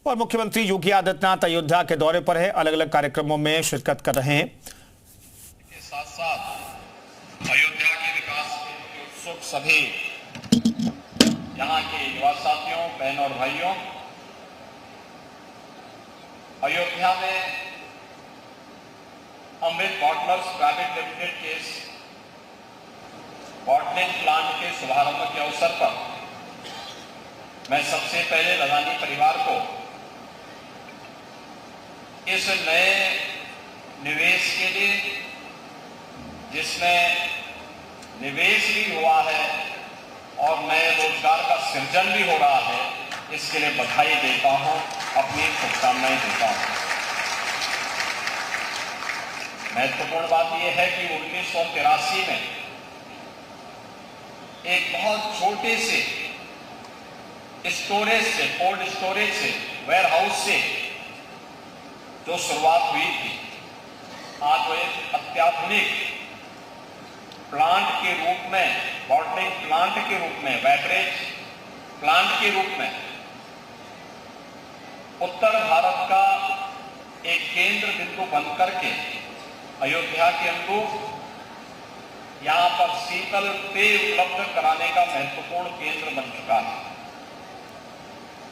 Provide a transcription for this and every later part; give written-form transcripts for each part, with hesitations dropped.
और मुख्यमंत्री योगी आदित्यनाथ अयोध्या के दौरे पर है, अलग अलग कार्यक्रमों में शिरकत कर रहे हैं। के साथ साथ अयोध्या के विकास के उत्सुक सभी यहाँ के युवा साथियों, बहन और भाइयों, अयोध्या में अमृत बॉटलर्स प्राइवेट लिमिटेड के बॉटलिंग प्लांट के शुभारंभ के अवसर पर मैं सबसे पहले लदानी परिवार को इस नए निवेश के लिए, जिसमें निवेश भी हुआ है और नए रोजगार का सृजन भी हो रहा है, इसके लिए बधाई देता हूं, अपनी शुभकामनाएं देता हूं। महत्वपूर्ण बात यह है कि 1983 में एक बहुत छोटे से स्टोरेज से, कोल्ड स्टोरेज से, वेयर हाउस से जो शुरुआत हुई थी, आज वो एक अत्याधुनिक प्लांट के रूप में, बॉटलिंग प्लांट के रूप में, बैटरेज प्लांट के रूप में उत्तर भारत का एक केंद्र बिंदु बन करके अयोध्या के अनुरूप यहां पर शीतल पेय उपलब्ध कराने का महत्वपूर्ण केंद्र बन चुका है।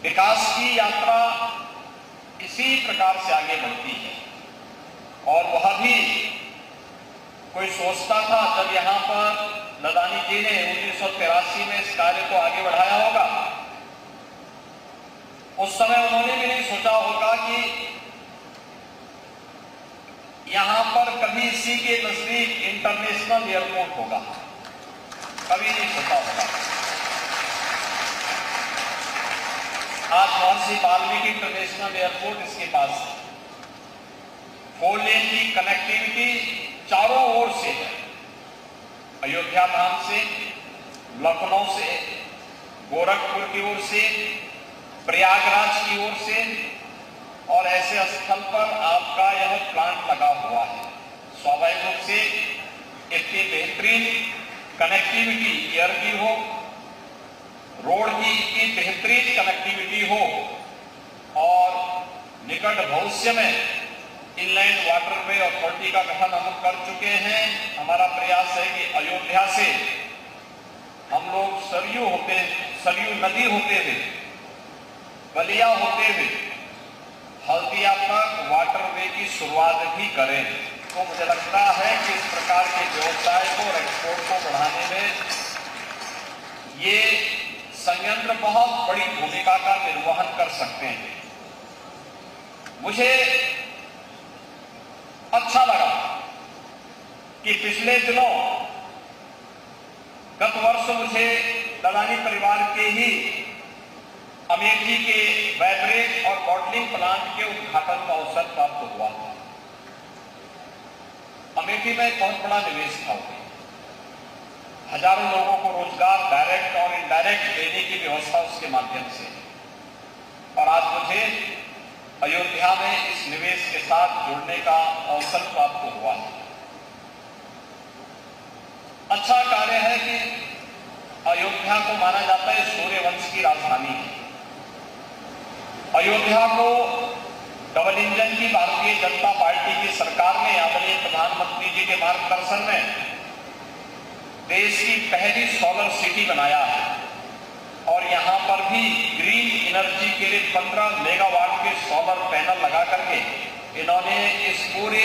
विकास की यात्रा इसी प्रकार से आगे बढ़ती है और वह भी कोई सोचता था जब यहां पर लदानी जी ने 1983 में इस कार्य को आगे बढ़ाया होगा, उस समय उन्होंने भी नहीं सोचा होगा कि यहां पर कभी इसी के नजदीक इंटरनेशनल एयरपोर्ट होगा, कभी नहीं सोचा होगा। आज महर्षि वाल्मीकि इंटरनेशनल एयरपोर्ट इसके पास है। 4 लेन की कनेक्टिविटी चारों ओर से है, अयोध्या धाम से, लखनऊ से, गोरखपुर की ओर से, प्रयागराज की ओर से, और ऐसे स्थल पर आपका यह प्लांट लगा हुआ है। स्वाभाविक रूप से इतनी बेहतरीन कनेक्टिविटी, एयर की हो, रोड की इतनी बेहतरीन कनेक्टिविटी हो और निकट भविष्य में इनलैंड वाटरवे अथॉरिटी का गठन हम कर चुके हैं। हमारा प्रयास है कि अयोध्या से हम लोग सरयू नदी होते हुए, बलिया होते हुए हल्दिया तक वाटरवे की शुरुआत भी करें। तो मुझे लगता है कि इस प्रकार के व्यवसाय को और एक्सपोर्ट को बढ़ाने में ये संयंत्र बहुत बड़ी भूमिका का निर्वहन कर सकते हैं। मुझे अच्छा लगा कि पिछले दिनों, गत वर्ष मुझे लदानी परिवार के ही अमेठी के बैटरेज और बॉटलिंग प्लांट के उद्घाटन का अवसर प्राप्त हुआ। अमेठी में एक बहुत बड़ा निवेश था, हजारों लोगों को रोजगार डायरेक्ट और इनडायरेक्ट देने की व्यवस्था उसके माध्यम से, और आज मुझे अयोध्या में इस निवेश के साथ जुड़ने का अवसर प्राप्त हुआ। अच्छा कार्य है कि अयोध्या को माना जाता है सूर्य वंश की राजधानी है। अयोध्या को डबल इंजन की भारतीय जनता पार्टी की सरकार ने आदरणीय प्रधानमंत्री जी के मार्गदर्शन में देश की पहली सोलर सिटी बनाया है और यहां पर भी ग्रीन एनर्जी के लिए 15 मेगावाट के सोलर पैनल लगा करके इन्होंने इस पूरे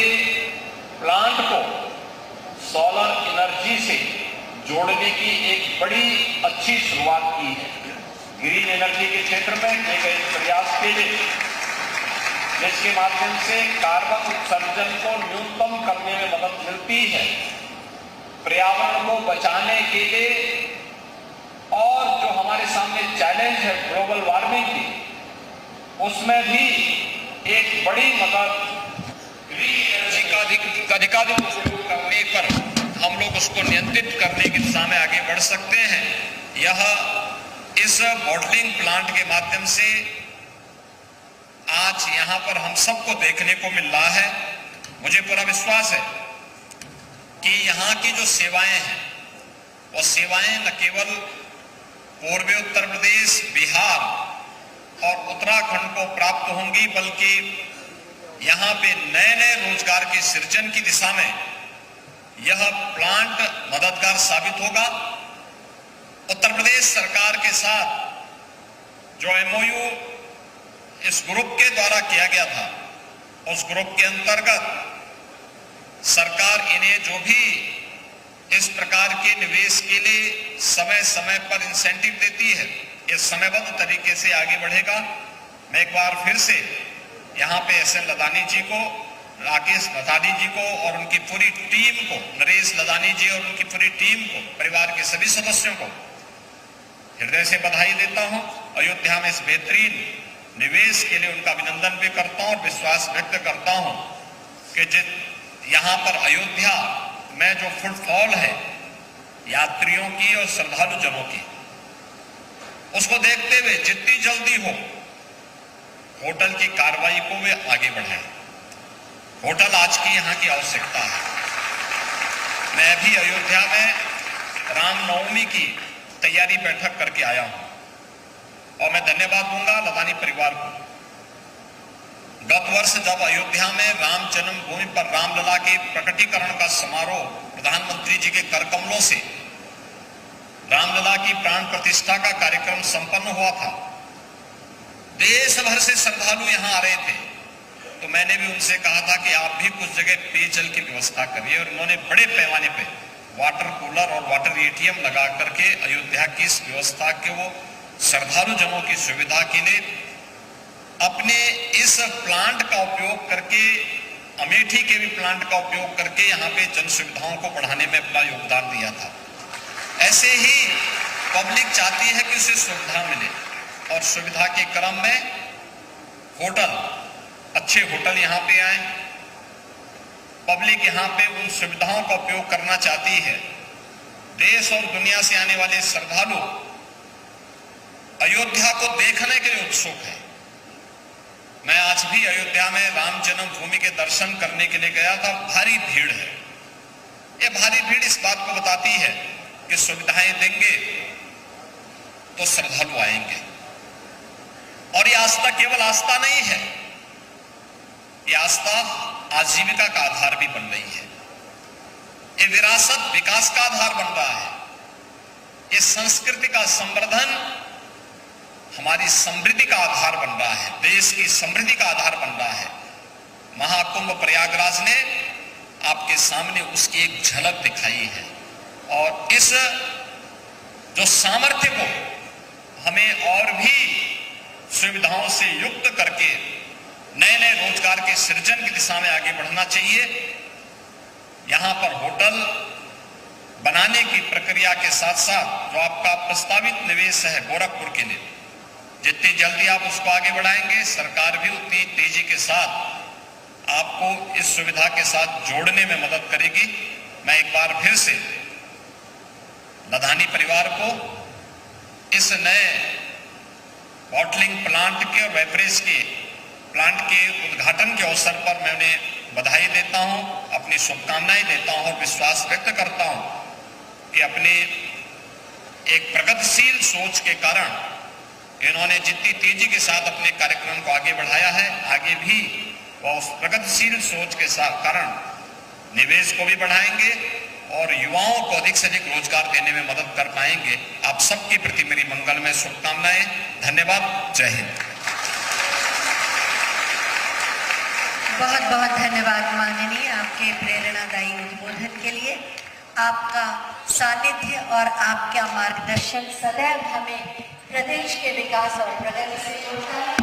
प्लांट को सोलर एनर्जी से जोड़ने की एक बड़ी अच्छी शुरुआत की है। ग्रीन एनर्जी के क्षेत्र में किए गए प्रयास के लिए, जिसके माध्यम से कार्बन उत्सर्जन को न्यूनतम करने में मदद मिलती है, पर्यावरण को बचाने के लिए, और जो हमारे सामने चैलेंज है ग्लोबल वार्मिंग की, उसमें भी एक बड़ी मदद ग्रीन एनर्जी का अधिकाधिक उपयोग करने पर हम लोग उसको नियंत्रित करने की दिशा में आगे बढ़ सकते हैं। यह इस बॉटलिंग प्लांट के माध्यम से आज यहां पर हम सबको देखने को मिल रहा है। मुझे पूरा विश्वास है कि यहाँ की जो सेवाएं हैं, वो सेवाएं न केवल पूर्वी उत्तर प्रदेश, बिहार और उत्तराखंड को प्राप्त होंगी, बल्कि यहां पे नए नए रोजगार के सृजन की दिशा में यह प्लांट मददगार साबित होगा। उत्तर प्रदेश सरकार के साथ जो एमओयू इस ग्रुप के द्वारा किया गया था, उस ग्रुप के अंतर्गत सरकार इन्हें जो भी इस प्रकार के निवेश के लिए समय समय पर इंसेंटिव देती है, ये समयबद्ध तरीके से आगे बढ़ेगा। मैं एक बार फिर से यहाँ पे एसएन लदानी जी को, राकेश लदानी जी को और उनकी पूरी टीम को, नरेश लदानी जी और उनकी पूरी टीम को, परिवार के सभी सदस्यों को हृदय से बधाई देता हूं। अयोध्या में इस बेहतरीन निवेश के लिए उनका अभिनंदन भी करता हूं और विश्वास व्यक्त करता हूं कि यहाँ पर अयोध्या में जो फुटफॉल है यात्रियों की और श्रद्धालु जनों की, उसको देखते हुए जितनी जल्दी हो होटल की कार्रवाई को वे आगे बढ़ाएं। होटल आज की यहाँ की आवश्यकता है। मैं भी अयोध्या में रामनवमी की तैयारी बैठक करके आया हूं और मैं धन्यवाद दूंगा लदानी परिवार को। गत वर्ष जब अयोध्या में राम जन्मभूमि पर रामलला के प्रकटीकरण का समारोह प्रधानमंत्री जी के कर कमलों से रामलला की प्राण प्रतिष्ठा का कार्यक्रम संपन्न हुआ था, देश भर से श्रद्धालु यहां आ रहे थे, तो मैंने भी उनसे कहा था कि आप भी कुछ जगह पेयजल की व्यवस्था करिए, और उन्होंने बड़े पैमाने पे वाटर कूलर और वाटर एटीएम लगा करके अयोध्या की इस व्यवस्था के वो श्रद्धालु जनों की सुविधा के लिए अपने इस प्लांट का उपयोग करके, अमेठी के भी प्लांट का उपयोग करके यहाँ पे जन सुविधाओं को बढ़ाने में अपना योगदान दिया था। ऐसे ही पब्लिक चाहती है कि उसे सुविधा मिले, और सुविधा के क्रम में होटल, अच्छे होटल यहाँ पे आए। पब्लिक यहाँ पे उन सुविधाओं का उपयोग करना चाहती है। देश और दुनिया से आने वाले श्रद्धालु अयोध्या को देखने के लिए उत्सुक है। मैं आज भी अयोध्या में राम जन्मभूमि के दर्शन करने के लिए गया था। भारी भीड़ है। ये भारी भीड़ इस बात को बताती है कि सुविधाएं देंगे तो श्रद्धालु आएंगे। और ये आस्था केवल आस्था नहीं है, ये आस्था आजीविका का आधार भी बन रही है। ये विरासत विकास का आधार बन रहा है। ये संस्कृति का संवर्धन हमारी समृद्धि का आधार बन रहा है, देश की समृद्धि का आधार बन रहा है। महाकुंभ प्रयागराज ने आपके सामने उसकी एक झलक दिखाई है, और इस जो सामर्थ्य को हमें और भी सुविधाओं से युक्त करके नए नए रोजगार के सृजन की दिशा में आगे बढ़ना चाहिए। यहां पर होटल बनाने की प्रक्रिया के साथ साथ जो आपका प्रस्तावित निवेश है गोरखपुर के लिए, जितनी जल्दी आप उसको आगे बढ़ाएंगे, सरकार भी उतनी तेजी के साथ आपको इस सुविधा के साथ जोड़ने में मदद करेगी। मैं एक बार फिर से लदानी परिवार को इस नए बॉटलिंग प्लांट के और बेवरेज के प्लांट के उद्घाटन के अवसर पर मैं उन्हें बधाई देता हूं, अपनी शुभकामनाएं देता हूं और विश्वास व्यक्त करता हूं कि अपने एक प्रगतिशील सोच के कारण इन्होंने जितनी तेजी के साथ अपने कार्यक्रम को आगे बढ़ाया है, आगे भी वह उस प्रगतिशील सोच के साथ कारण निवेश को भी बढ़ाएंगे और युवाओं को अधिक से अधिक रोजगार देने में मदद कर पाएंगे। आप सबके प्रति मेरी मंगलमय शुभकामनाएं। धन्यवाद। जय हिंद। बहुत बहुत धन्यवाद माननीय, आपके प्रेरणादायी उद्बोधन के लिए। आपका सानिध्य और आपका मार्गदर्शन सदैव हमें प्रदेश के विकास और प्रगति से जोड़ता है।